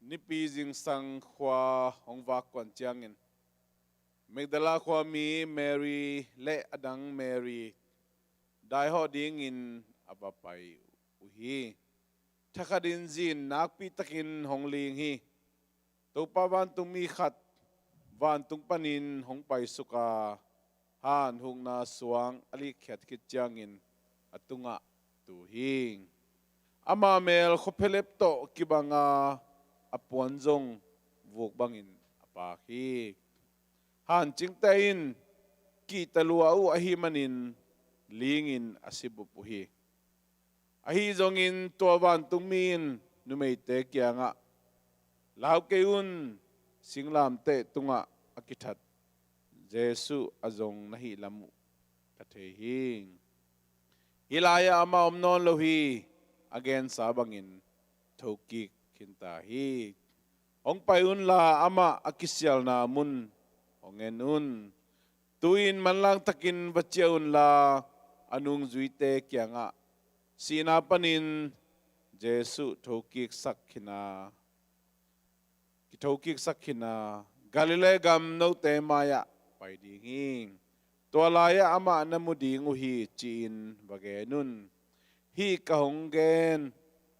ni pi jing sang khwa hong va kwan chiangin Magdala khwa mi Mary le adang Mary dai ho ding in apapai uhi thakadin zin nak pi takin hong ling hi to pa van tung mi khat van tung panin hong pai suka han hung na suang ali khet kit chiangin atunga tu hing ama mel khophelep to kibanga apuan zong vuk bangin apa hi han chingtain ki talua u ahi manin lingin asibu puhi ahi zongin towan tungmin numei te kyanga lau keun singlam te tunga akithat Jesu azong nahi lamu kathe hing hilaya ama omnon lohi again sabangin thoki kinta hi ong payun la ama akisyal na mun ongen un tuin manlang takin bachiaun la anung zuite kyanga sina panin Jesu thokik sakhina ki thokik sakhina Galilee gam no te maya pai dinging tolaya ama namuding uhi chin bagenun hi kahonggen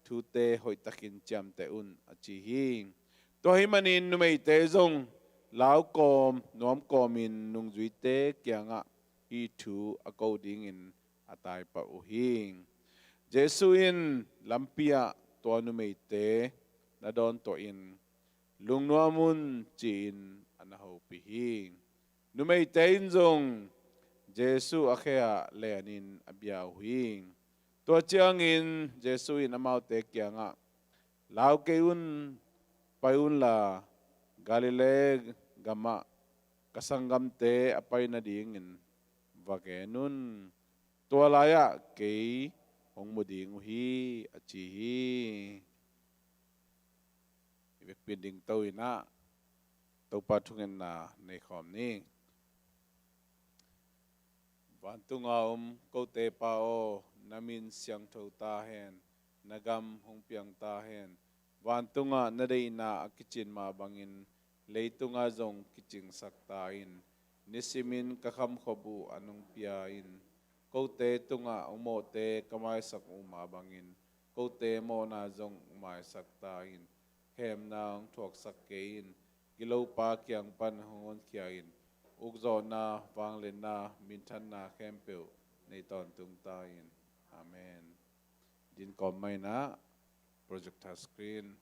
thu te hoi takin cham te un achi hing to hi manin numei te zong lau kom nom komin nung zui te kyanga hi thu akau ding in atai pa uhing Jesu in lampia to numei te na don to in lung nuamun chin anaho pihing numei te in zong Jesu akhea leanin abia uhing to chiang in Jesu in amau te kyanga lau keun payun la Galilee gama kasanggam te apay na dingin vagenun tualaya kay hong muding uhi achihi ibig pinding tawin na taw patungin na nekom ni bantunga kote pao namin siyang taw tahen nagam hong piang tahen bantunga naday na akichin mabangin leitunga zong kiching saktain nisimin kakam khobu anong piain kote tunga umote kamay sak umabangin kote mo na zong umay saktain hem nang thuak sakkein gilaw pa kyang panhongon kyain ugzo na wanglen na mintan na kempeu nei ton tung tain amen din komay na projector screen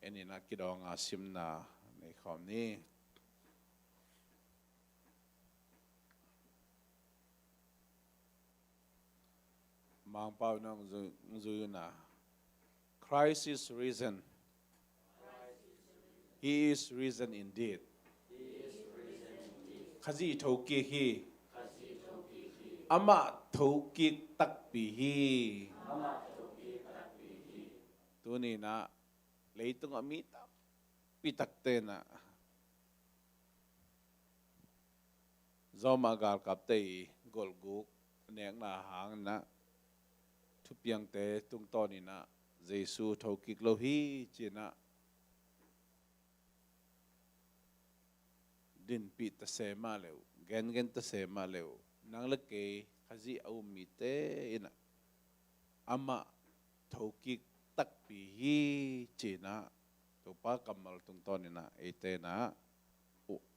eni na kidong asim na nei khom ni mang pau nang zu na Christ is risen. He is risen indeed. Khazi thoki hi ama thoki takpi hi tuni na leitung amita pitakte na zoma gal kapte golguk neng na hang na thupiang te tung toni na Jesu thokik lo hi china din pi ta se ma leu gen ta se ma leu nang le ke khazi au mi te ina ama thokik tak pi hi china to pa kamal tung toni na ete na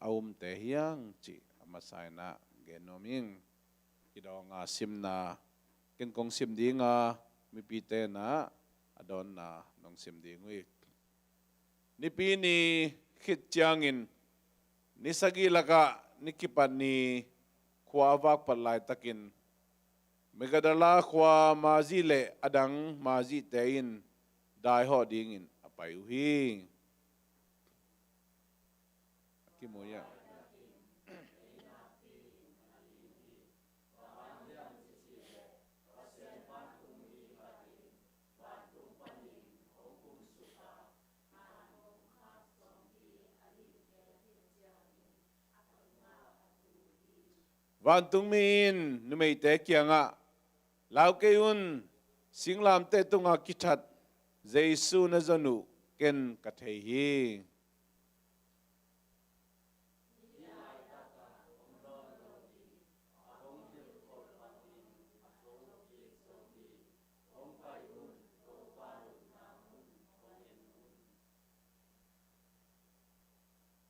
aum te hiang chi amasai na genoming kidonga simna ken kong sim dinga mi pi te na adon na nong sim dingui ni pi ni khit chiangin ni sagi laka ni kipan ni khwa wak palai takin megadala khwa mazi le adang mazi tein dai ho dingin apai uhi kimoya Vantung min numei te kianga lau keun singlam te tunga kithat Jesu na zanu ken ka thei hi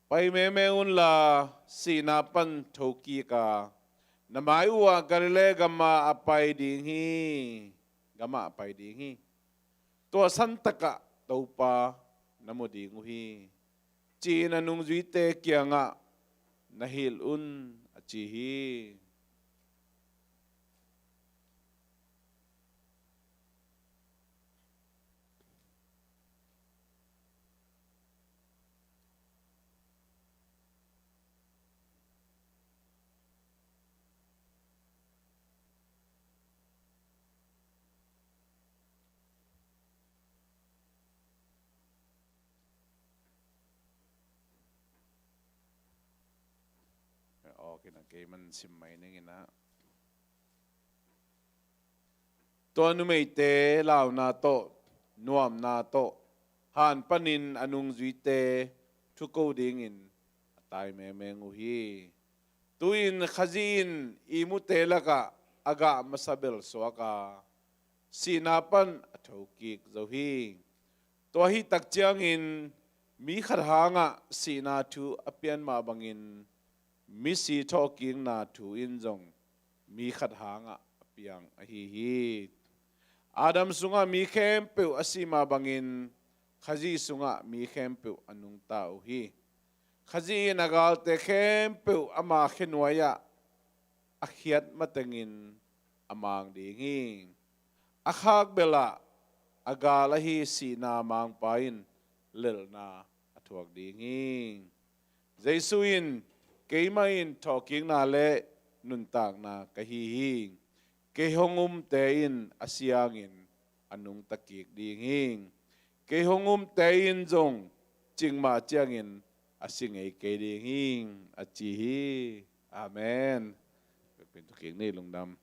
pai me me un la sinapan thoki ka namai uwa garile gama apai ding hi gama apai ding hi to santaka topa namodi nguhi china nung juite kianga nahil un achi hi okay na kay man simmay ningina to anu mei te lao na to nuam na to han panin anung juite thu ko ding in tai me me ngu hi tuin khazin imu te laka aga masabel soaka sinapan thoki zo hi to hi tak chiang in mi khar hanga sina thu apian ma bangin mi si talking na thu in zong mi khat hanga piang a hi Adam sunga mi khempe asima bangin khazi sunga mi khempe anung tau hi khazi nagal te khempe ama khenwaya akhiat matengin amang dingi akhak bela agala hi sina mang pain lelna athuak dingi jaisuin keimain talking na le nuntak na kahihi kehongum tein asiangin anung takik dinging kehongum tein jong chingma chiangin asingei ke dinging achihi amen pintu king ni lungdam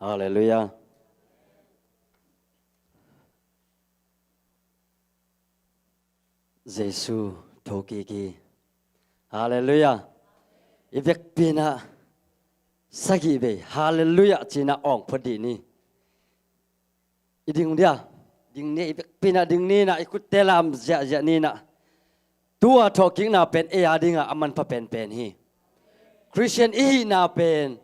Hallelujah. Giêsu thoki ki. Hallelujah. Ivek pina sagi be. Hallelujah china ong phadi ni. Iding dia. Ding ni ivek pina ding ni na ikut telam ja ni na. Tua talking na pen e adinga aman pa pen hi. Christian i na pen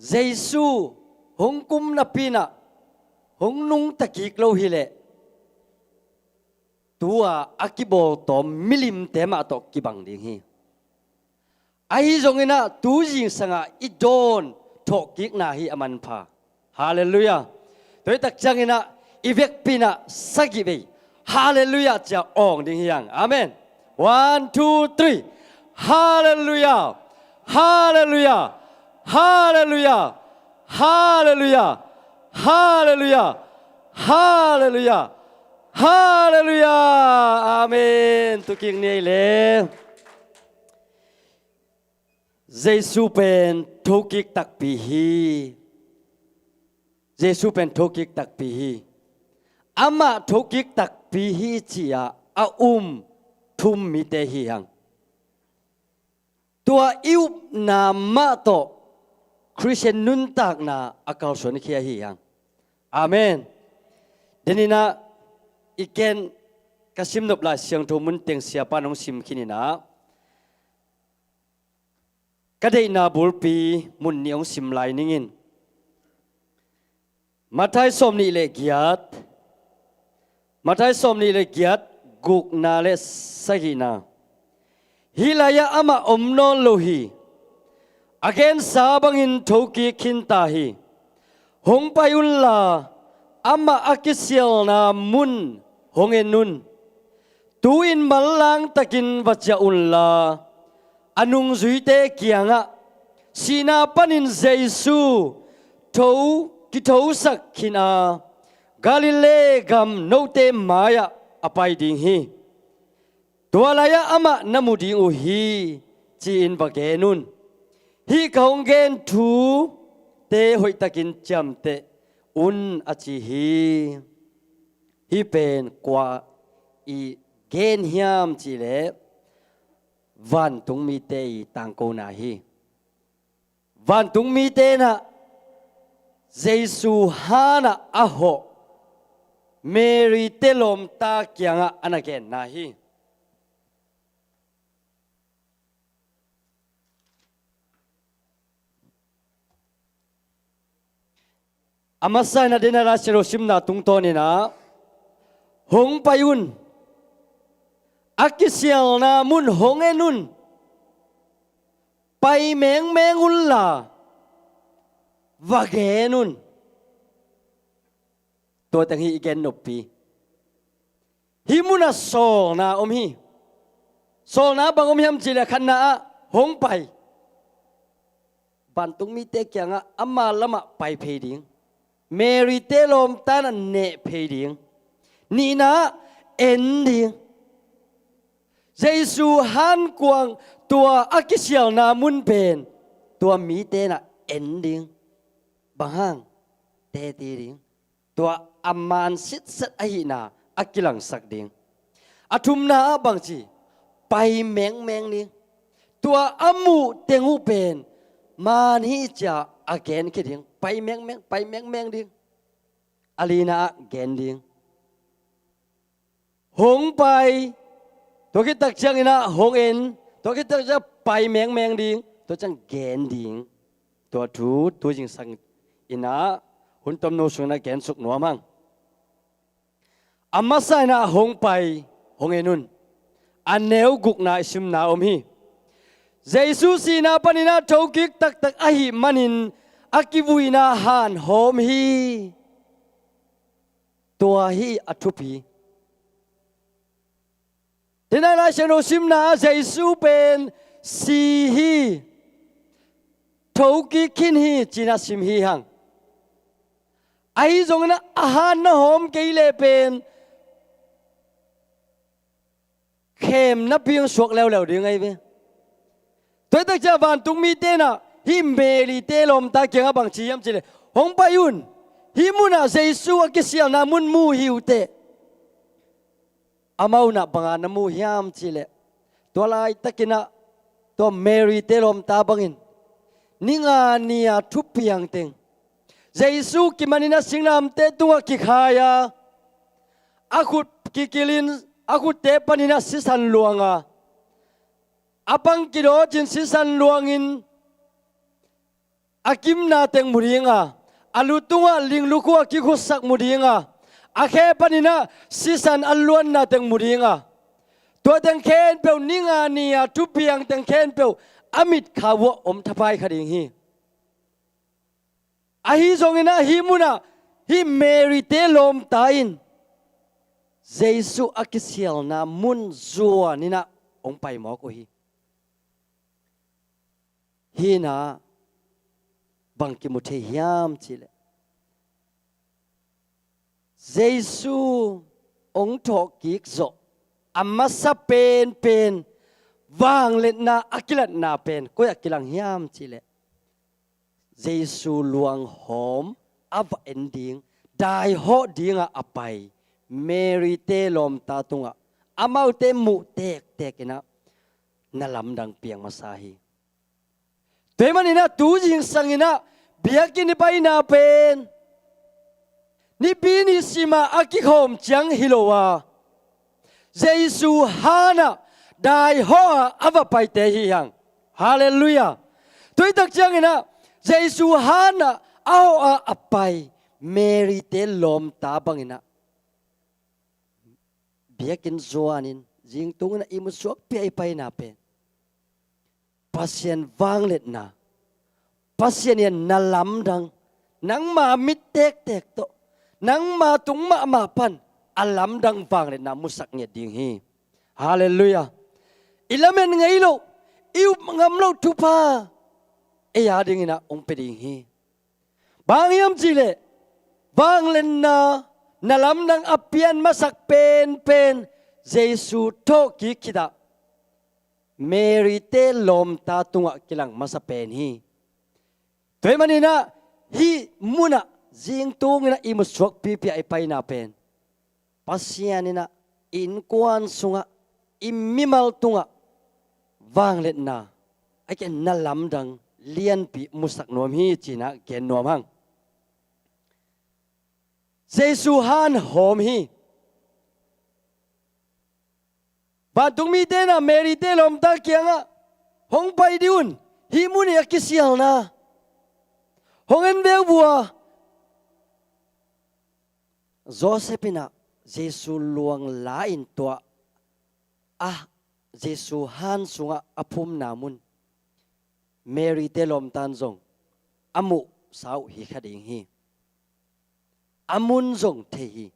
Giêsu hong kum na pina hong nung takik lo hile tua akibo to milim tema to kibang ding hi ai zongina tu jing sanga idon thokik na hi aman pha hallelujah toi tak changina ivek pina sagi be hallelujah cha ong ding yang amen 1 2 3 hallelujah hallelujah Hallelujah! Hallelujah! Hallelujah! Hallelujah! Hallelujah! Amen. Tuking ni le. Giêsu pen thokik tak pi hi. Giêsu pen thokik tak pi hi. Ama thokik tak pi hi chia a thum mi te hi hang. Tua iu na ma to Christian nun tak na akal son kia hi yang. Amen. Denina iken kasim nop la siang to mun teng siapa nong sim kini na. Kadai na bulpi mun niong sim lai ningin. Matai som ni le giat. Matai som ni le giat guk na le sagina. Hilaya ama omno lohi. Again sabangin thoki kintahi. Hong payulla ama akisial na mun hongenun. Tuin malang takin vacha ulla. Anung zuite kianga. Sinapanin Giêsu thou ki thou sak kina. กาลิเลกัมโนเตมายะอภัยดิ่งฮีตัวลายะอามะนมุดิ่งอุฮีจีนบะเกนุนฮีกงเกนทูเตหอยตะกินจำเตอุนอจิฮีเป็นกว่าอีเกนเฮียมจีเลวันตุงมีเตยตังโกนาฮีวันตุงมีเตนะเยซูฮานะอะโหเมรีเตลมตาเกียงอะอันเกนนาฮีอามาไซนาเดนาราชโรชิมนาตุงโตนี่นะหงไปยุนอากิเซียลนามุนหงเอนุนไปแมงแมงอุลลาวาเกนุนตัวตั้งฮีอีเกนนบปีฮิมุนาโซนาอมฮีโซนาบางอมฮิมจิเลขันนาหงไปบันตุงมีเตกยังอามาละมะไปเพดิงเมริเตลมตานันเนเพดิงนี่นะเอ็นดิงเยซูฮันกวางตัวอากิเซียลนามุนเป็นตัวมีเตนะเอ็นดิงบางห้างเตตีดิงตัวอามันสิทธิ์สัตอหินาอากิลังสักดิงอาทุมนาบางจีไปแมงแมงดิงตัวอามูเตงูเป็นมานี่จะอาเกนคิดดิงไปแมงแมงไปแมงแมงดิงอาลีนาเกนดิงหงไปตัวคิดตักเชียงอินะหงเอ็นตัวคิดตักจะไปแมงแมงดิงตัวจังเกนดิงตัวทูตัวจิงสังอินะหุ่นตมโนสุนะเกนสุกหนัวมั่งอามาไซนะหงไปหงเอ็นุนอันเนวกุกนาชิมนาอมฮีเยซูสีนาปนินาโจกิกตักตักอหิมันินอากิวุยนาหานโฮมฮีตัวฮีอัทุพีที่นั่นราชโนชิมนาเยซูเป็นสีฮีโจกิคินฮีจีนาชิมฮีหังไอ้จงนะอาหารนะโฮมเกเลเป็นเข้มนับเพียงสวกแล้วดีไงเว้ตัวตักจะวันตุงมีเตนะฮิมเบลีเตลมตาเกียงบังชียมจิเลหงไปยุนฮิมุนะเยซูอากิเซียนามุนมูฮิวเตอามาอุนะบังอานามูฮิมจิเลตัวลายตะกินะตัวเมรีเตลมตาบังอินนิงานียทุบเพียงเต็งเยซูกิมันินะสิงนามเตตัวกิขายาอากุกิกิลินอากุเตปนินะสิสันลวงาapang kido jin sisan luangin akim na teng muringa alutunga lingluku akikusak muringa akhe panina sisan alluan na teng muringa to teng khen pe ninga nia tupiang teng khen pe amit khawo om thapai khading hi ahi zongina hi muna hi mary te lom tain jesu akisial na mun zuwa nina ong pai mo ko hi hina bangki muthe hiam chile jesu ong thok kik zo amma sa pen wang let na akilat na pen ko akilang hiam chile jesu luang hom av ending dai ho dinga apai mary te lom ta tunga amau te mu tek ina nalam dang piang masahi Temanina tujing sangina biakini pa ina pen ni bini sima akikhom chang hilowa Jesu hana dai ho ava pai te hi hang hallelujah toi tak chang ina Jesu hana ao a apai Mary te lom ta bangina biakin zoanin jing tungna imusuak pi pai na pen pasien wanglet na pasien yan nalamdang nang ma mitek to nang ma tung ma pan alamdang wanglet na musak niya ding hi hallelujah ilamen ngailo iu ngamlo tupa eya ding ina ong peding hi bangyam jile wanglen na nalam nang apian masak pen Jesu tho ki khida Mary te lom ta tunga kilang masapen hi toy manina hi muna jing tungina imuswak pipi ai paina pen pasianina in kwan sunga immimal tunga wanglet na ai ken nalam dang lian pi musak nom hi china ken nom hang Jesu han hom hi ba tung mi te na Mary te lom ta kianga hong pai diun hi muni akisial na hong en beng bua Josephina Jesu luang lain tua Jesu han sunga apum namun Mary te lom tan zong amu sau hi khading hi amun zong the hi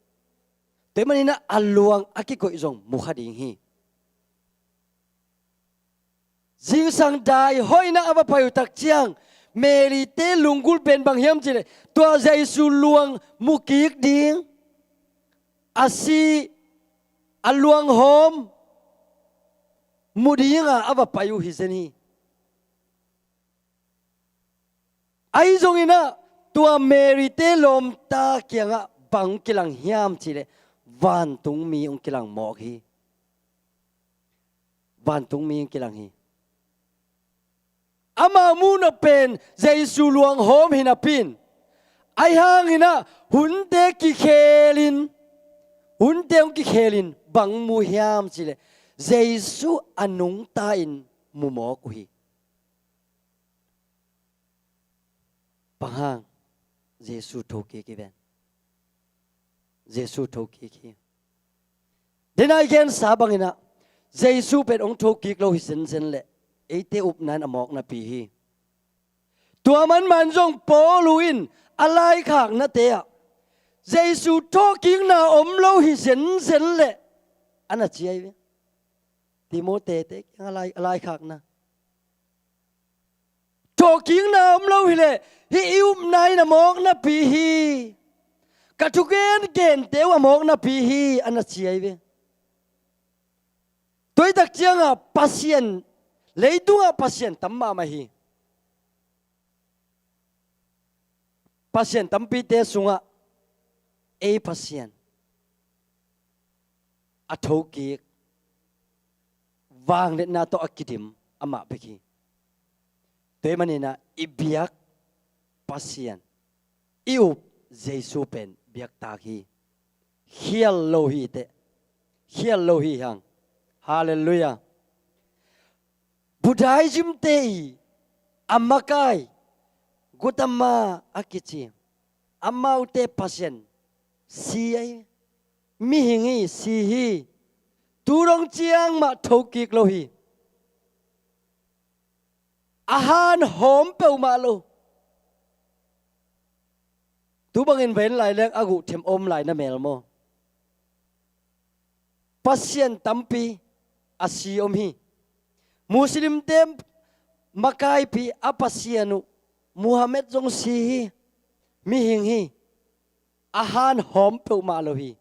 te manina aluang akikoi zong mu khading hi jing sang dai hoina aba payu tak chiang Mary te lungul pen bang hiam chile tua Jesu luang mukik ding asi aluang hom mudinga aba payu hizeni ai zong ina tua Mary te lom ta kianga bang kilang hiam chile van tung mi ong kilang mo hi van tung mi kilang hi ama muna pen Jesu luang hom hinapin ai hang hina hunte ki khelin hunte ki khelin bang mu hiam chile Jesu anung ta in mu mo ku hi pahang Jesu thoki ki ben Jesu thoki ki denai gen sabang ina Jesu pen ong thoki lo hi sen le ete up nan amok na pi hi tua man jong poluin alai khak na te a Jesu talking na om lo hi sen le ana chiai ve Timote te alai khak na talking na om lo hi le hi up nai na mok na pi hi ka thu gen te wa mok na pi hi ana chiai ve toi tak chiang a pasien leidunga pasien tamma ma hi pasien tampi te sunga e pasien athoki wang le na to akidim ama beki te manina ibiak pasien iup Jesu pen biak ta hi hial lo hi hang hallelujah Buddhism te amakai gutama akichi amau te pasien si ai mi hingi si hi turong chiang ma thoki lo hi ahan hom pe ma lo tu bangin ven lai lek agu them om lai na mel mo pasien tampi asi om hi Muslim tem makai pi apasianu Muhammad jong si hi mi hing hi ahan hom pe ma lo hi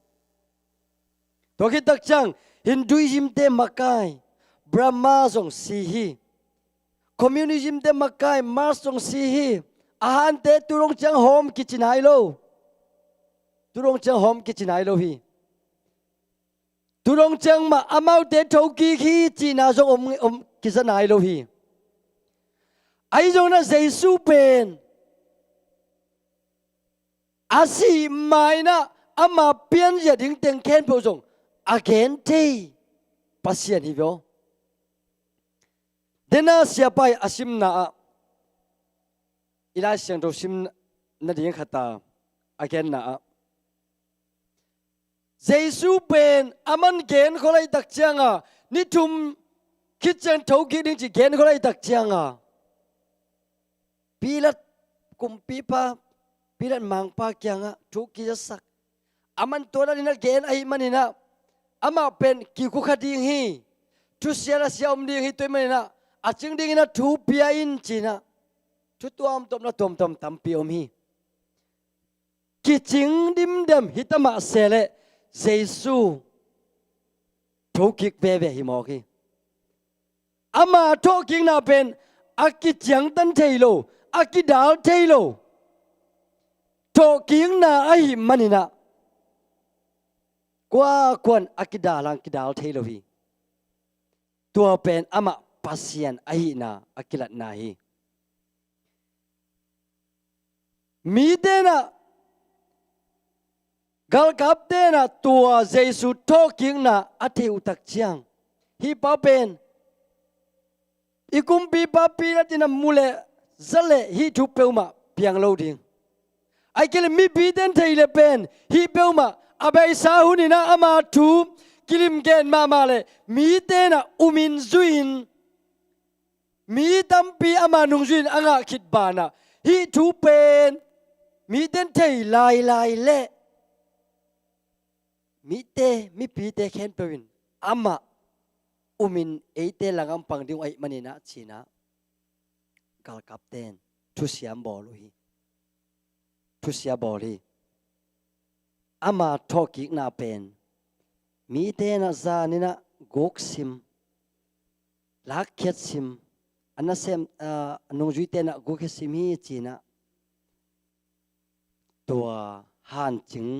to ki tak chang Hinduism te makai Brahma jong si hi Communism te makai Mars jong si hi ahan te turong chang hom kichinai lo turong chang hom kichinai lo hi turong chang ma amau te thoki khi china jong om kisanai lo hi ai jong na Jesu pen asi mai na ama pian ya ding teng khen po jong again te pasien hi bo dena siapai asim na ila siang do sim na ding khata again na Jesu pen aman gen kholai tak changa ni thum kitchen thoki ding chi gen kholai tak changa pilat kumpi pa pilat mangpa kyanga thuki sak aman tora ni na gen ai manina ama pen ki ku khading hi thu siara siam ding hi toy manina aching ding na thu pia in china thu tuam tom na tom tampi om hi ki ching dim dem hitama sele Jesu thokik ve hi mo ki ama thoking na pen aki chiang tan thailo aki dal thailo thoking na ai manina qua quan akida lang kidal thailo hi tua pen ama pasian ai na akilat na hi mi te na gal kap te na tua Jesu thoking na athe utak chiang hi pa pen ikum pi pa pi na tina mule zale hi thu peuma piang lo ding ai kele mi pi den thaile pen hi peuma abai sa hunina ama thu kilim gen ma le mi te na umin zuin mi tampi ama nung zuin anga khit bana hi thu pen mi den thei lai lai le mi pi te khen pewin ama umin eite langam pangding ai manina china gal kapten thu siam bol hi thu sia bol hi ama thoki na pen mi te na za ni na gok sim lak khet sim anasem nong jui te na gok sim hi china tua han ching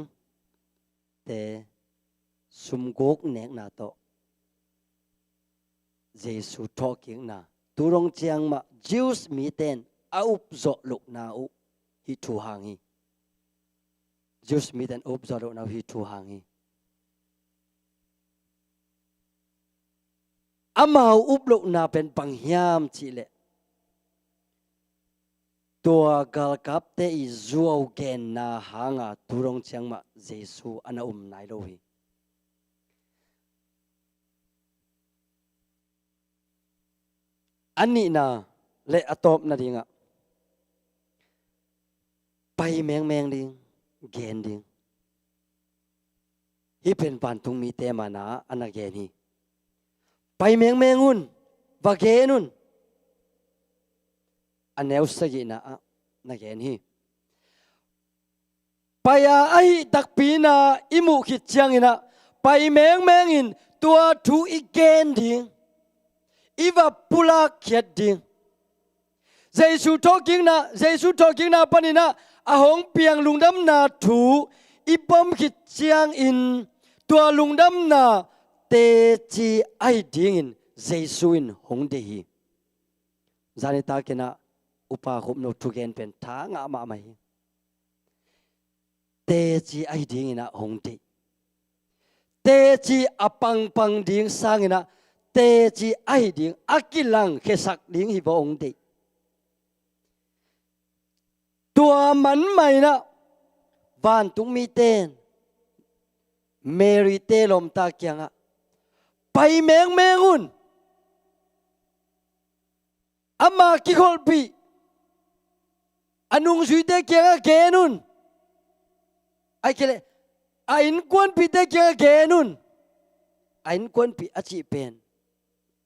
te sum gok nek na to Jesu talking na turong chiang ma Jews mi ten aup zo luk na u hi thu hang hi Jews mi ten aup zo luk na hi thu hang hi amau up luk na pen pang hiam chi le tua gal kap te i zuaw gen na hanga turong chiang ma Jesu ana nai lo hi ani na le atop na dinga pai meng ding gen ding hi pen pan tung mi te mana ana gen hi pai meng un va genun aneu sagi na gen hi paya ai tak pi na imu khit chiang ina pai meng in tua thu igen ding iwa pula khiat ding Jesu talking na panina ahong piang lungdam na thu ipam khit chiang in tua lungdam na te chi ai ding in Jesu in hong de hi zani ta kena upa khop no thu gen pen tha nga ma mai te chi ai ding ina hong de te chi apang pang ding sang ina te chi ai ding akilang khesak ding hi bong de tua man mai na van tung mi ten Mary te lom ta kyanga pai meng un ama ki khol pi anung zui te kyanga genun ai kele ain kwan pi te kyanga genun ain kwan pi achi pen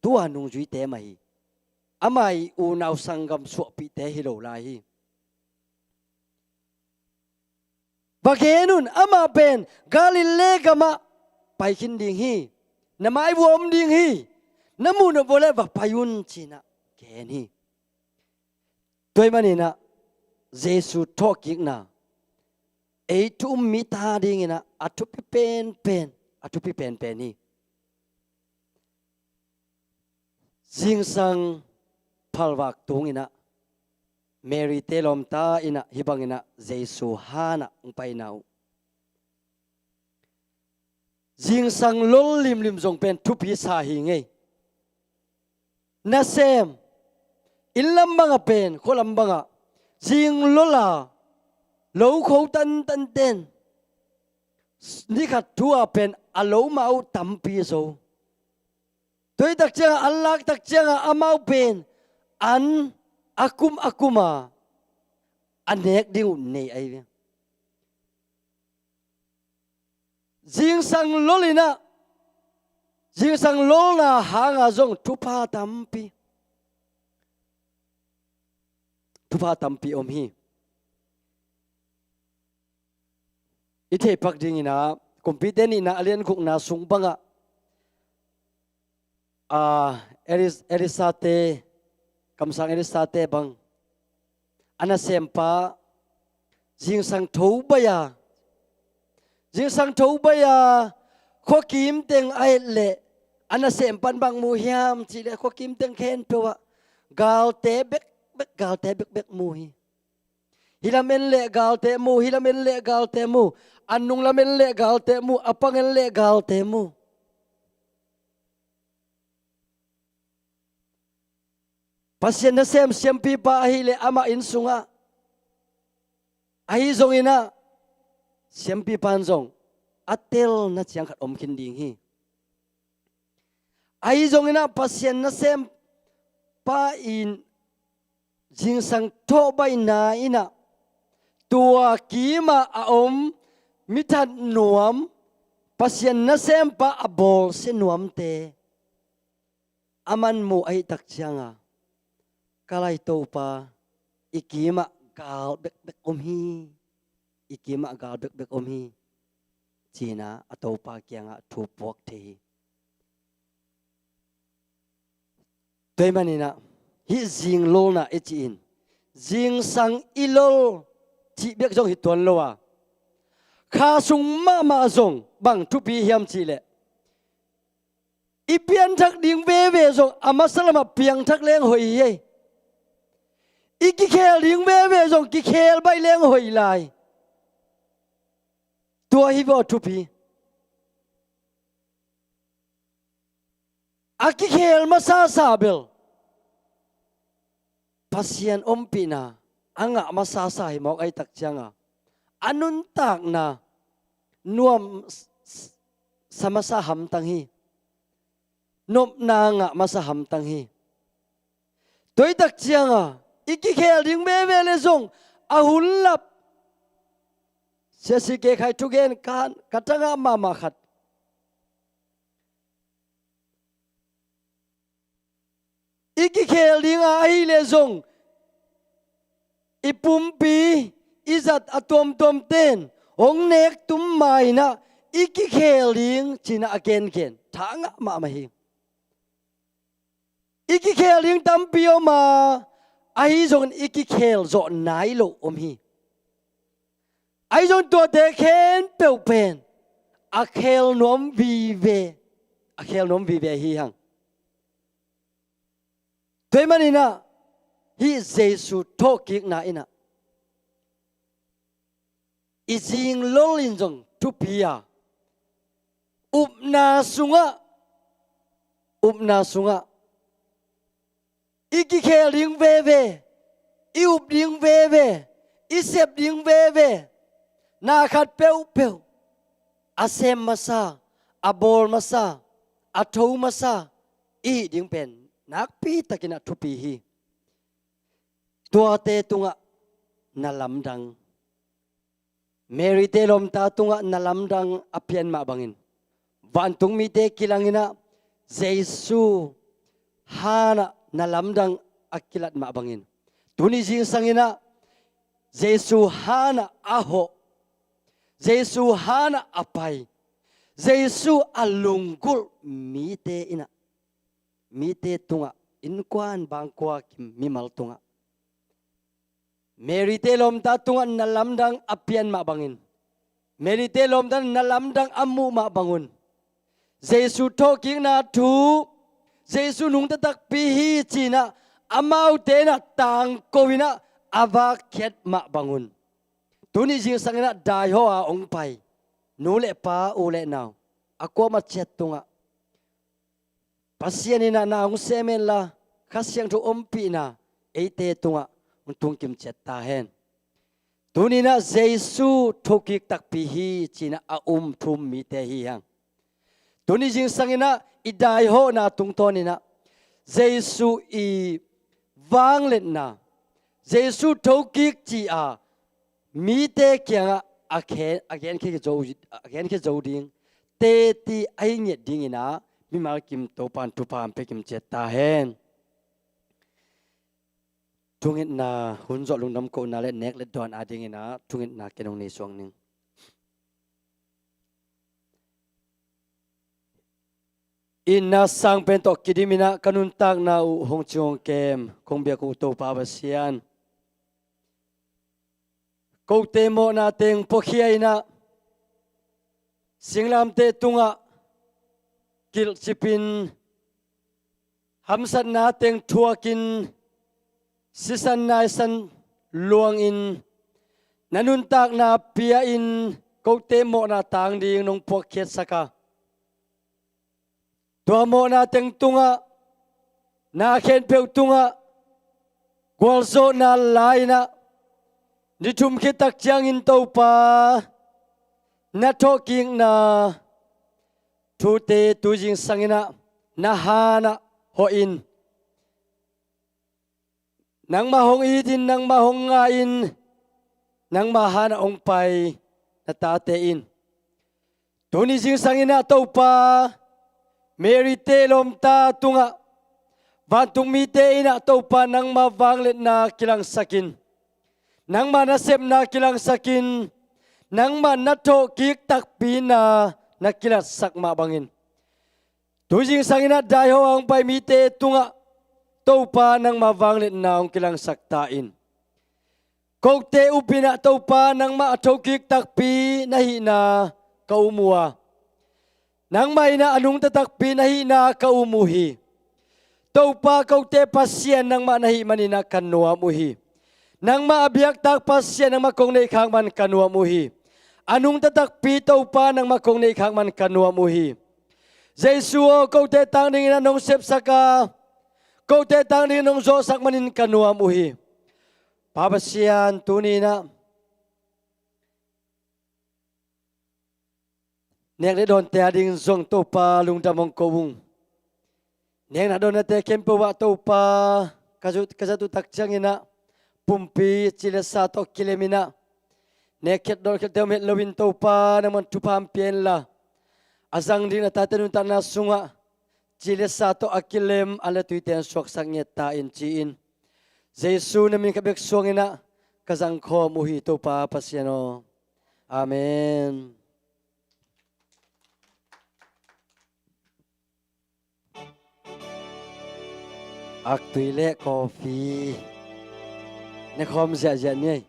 tua nung zui te mai amai u nau sangam so pi te hi lo lai hi bagenun ama pen galile gama pai kin ding hi namai wom ding hi namu na bole ba payun china ken hi toy manina Jesu talking na ei tu mi ta ding ina atupi pen ni jing sang phalwak tung ina Mary telom ta ina hibang ina Jesu hana pai nau jing sang lol lim jong pen thu pi sa hi ngei na sem ilam banga pen kholam banga jing lola lo khou tan ten ni khat thua pen alo mau tam pi so toi tak chang alak tak chang amau pen an akuma anek ding nei ai jing sang lolina jing sang lola hanga zong thupa tampi om hi ite pak ding ina competen ina alien khuk na sung banga erisate kamsang erisate bang ana sempa jing sang thou baya jing sang thou baya kho kim teng ai le ana sempan bang mu hiam chi le kho kim teng khen pewa gal te bek bek gal te bek bek mu hi hilamen le gal te mu hilamen le gal te mu anung lamen le gal te mu apangen le gal te mu pasien na sem pi pa hi le ama in sunga ai zong ina sem pi pan zong atel na chiang khat om khin ding hi ai zong ina pasien na sem pa in jing sang tho bai na ina tua kima a om mithat nuam pasien na sem pa abol se nuam te aman mu ai tak chianga kalai to pa ikima gal bek bek om hi ikima gal bek bek om hi china ato pa kyanga thu pok the toy manina hi jing lol na echin jing sang ilol chi bek jong hi ton lowa kha sung ma zong bang thu pi hiam chi le ipian thak ding ve zong amasalama piang thak leng hoi ye iki khel ding ve zong ki khel bai leng hoi lai tua hi bo thu pi aki khel ma sa bel pasien ompina anga ma sa hi mok ai tak changa anun tak na nuam samasa ham tang hi nop na nga masa ham tang hi toy tak chianga iki khel ding ve le zong ahul lap se ke khai tu gen kan katanga ma khat iki khel ding ai le zong ipumpi izat atom tom ten ong nek tum mai na iki khel ding china again thanga ma hi iki khel ding tam pio ma ai zong iki khel zo nai lo om hi ai zong to te khen peu pen a khel nom vi ve hi hang toy manina hi jesu thokik na ina izing lolin jong tu pia upna sunga iki khel ding ve i up ding ve i sep ding ve na khat peu asem masa abol masa athou masa i ding pen nak pi takina thu pi hi tua te tunga nalam dang Mary te lom ta tunga nalam dang apian ma bangin van tung mi te kilangina Jesu hana nalam dang akilat ma bangin tuni jing sangina Jesu hana aho Jesu hana apai Jesu alungkul mi te tunga inkwan bangkwa mimal tunga Mary te lom ta tunga nalam dang apian ma bangin Mary te lom ta nalam dang amu ma bangun Jesu thoking na thu Jesu nung ta tak pi hi china amau te na tang kowina ava khet ma bangun tuni jing sangina dai ho a ong pai nu le pa u le naw ako ma chet tunga pasianina na ong semen la khasyang thu ompi na eite tunga tung kim chet ta hen tunina Jesu thokik tak pi hi china a thum mi te hi hang tuni jing sangina idai ho na tung tonina Jesu i wang let na Jesu thokik chi a mi te kyanga again ke zo ding te ti ai nge ding ina mi mal kim to pan tu pam pe kim chet ta hen tungit na hun zo lung nam ko na le nek le don ading ina tungit na kenong ni suang ning inna sang pen to kidimina kanun tak na u hong chong kem kong bia ku to pa basian ko te mo na teng pokhiai na singlam te tunga kil chipin hamsat na teng thuakin sisan na san luang in nanun tak na pia in ko te mo na tang ding nong pokhet saka tua mo na teng tunga na khen peu tunga kwalzo na laina ni thum khitak chiang in to pa na talking na thu te tu jing sangina na hana ho in nang ma hong i din nang ma hong nga in nang ma hana ong pai na ta te in tu ni jing sangina to pa Mary te lom ta tunga vantung mi te ina to pa nang ma wanglet na kilang sakin nang ma na sep na kilang sakin nang ma na to kik tak pi na kilat sak ma bangin tu jing sangina dai ho ang pai mi te tunga to pa nang ma wanglet na ong kilang sak ta in ko te upina to pa nang ma to kik tak pi na hi na ka umua nang mai na anung tatak pinahi na kaumuhi to pa ko te pasien nang ma nahi manina kanwa muhi nang ma abiak tak pasien nang ma kong nei khang man kanwa muhi anung tatak pi to pa nang ma kong nei khang man kanwa muhi Jesu ko te tang ding na nong sep saka ko te tang ding nong zo sak manin kanwa muhi papasian tunina Neng le don te ading zong to pa lung damong kowung. Neng na don na te kempo wa to pa kazatu tak changina pumpi chile sa to kilemina. Neket don ket met lowin to pa naman tupam pien la. Azang din na tatanun ta na sunga chile sa to akilem ala tuiten swak sang ta in chiin. Jesu namin kabek suangina kazang ko muhi to pa pasiano. Amen. Ak tuile coffee ne khom dạ dạ nhỉ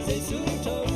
Jesus